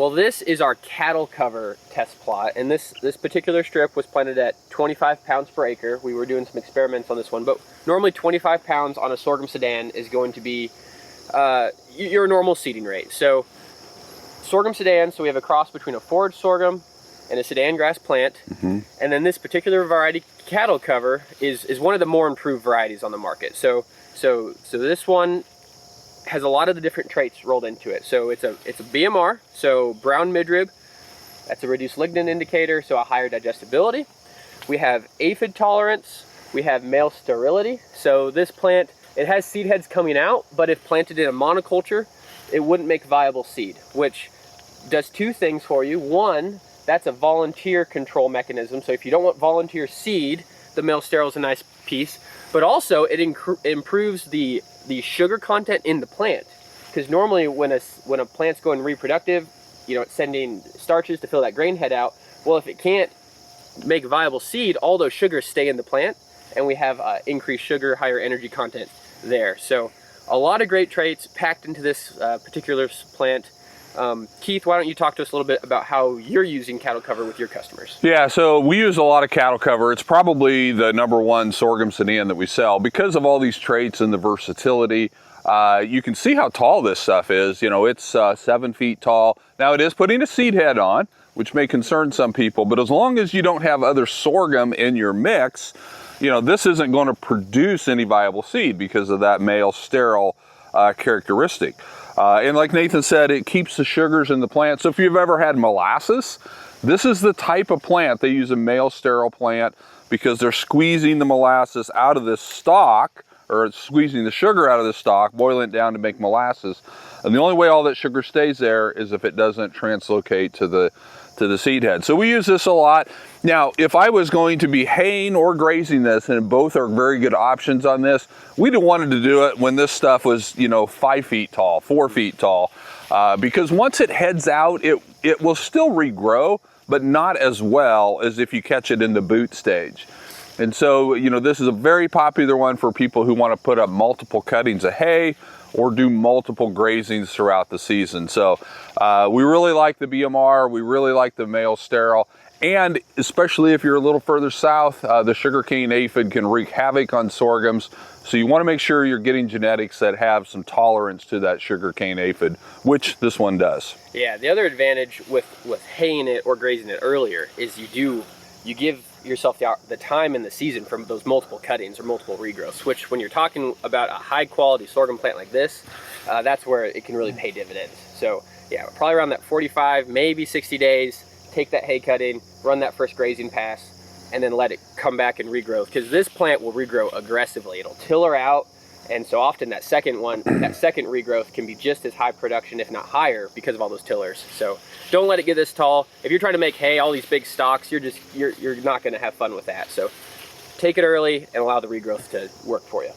Well, this is our cattle cover test plot, and this particular strip was planted at 25 pounds per acre. We were doing some experiments on this one, but normally 25 pounds on a sorghum Sudan is going to be your normal seeding rate. So sorghum Sudan, so we have a cross between a forage sorghum and a Sudan grass plant, and then this particular variety, cattle cover, is one of the more improved varieties on the market. So this one has a lot of the different traits rolled into it. So it's a BMR, so brown midrib. That's a reduced lignin indicator, so a higher digestibility. We have aphid tolerance. We have male sterility. So this plant, it has seed heads coming out, but if planted in a monoculture, it wouldn't make viable seed, which does two things for you. One, that's a volunteer control mechanism. So if you don't want volunteer seed, the male sterile is a nice piece, but also it improves the sugar content in the plant, because normally when a plant's going reproductive, you know, it's sending starches to fill that grain head out. Well, if it can't make viable seed, all those sugars stay in the plant, and we have increased sugar, higher energy content there. So a lot of great traits packed into this particular plant. Keith, why don't you talk to us a little bit about how you're using cattle cover with your customers? Yeah, so we use a lot of cattle cover. It's probably the #1 sorghum Sudan that we sell because of all these traits and the versatility. You can see how tall this stuff is. You know, it's 7 feet tall. Now, it is putting a seed head on, which may concern some people, but as long as you don't have other sorghum in your mix, you know, this isn't going to produce any viable seed because of that male sterile characteristic. And like Nathan said, it keeps the sugars in the plant. So if you've ever had molasses, this is the type of plant. They use a male sterile plant because they're squeezing the molasses out of this stalk, or squeezing the sugar out of the stalk, boiling it down to make molasses. And the only way all that sugar stays there is if it doesn't translocate to the seed head. So we use this a lot. Now, if I was going to be haying or grazing this, and both are very good options on this, we'd have wanted to do it when this stuff was, you know, 5 feet tall, 4 feet tall, because once it heads out, it will still regrow, but not as well as if you catch it in the boot stage. And so, you know, this is a very popular one for people who want to put up multiple cuttings of hay or do multiple grazings throughout the season. So we really like the BMR, we really like the male sterile, and especially if you're a little further south, the sugarcane aphid can wreak havoc on sorghums. So you want to make sure you're getting genetics that have some tolerance to that sugarcane aphid, which this one does. Yeah, the other advantage with haying it or grazing it earlier is you give yourself the time in the season from those multiple cuttings or multiple regrowths, which when you're talking about a high quality sorghum plant like this, that's where it can really pay dividends. So yeah, probably around that 45, maybe 60 days, take that hay cutting, run that first grazing pass, and then let it come back and regrow, because this plant will regrow aggressively. It'll tiller out, and so often that second regrowth can be just as high production, if not higher, because of all those tillers. So don't let it get this tall. If you're trying to make hay, all these big stalks, you're not going to have fun with that. So take it early and allow the regrowth to work for you.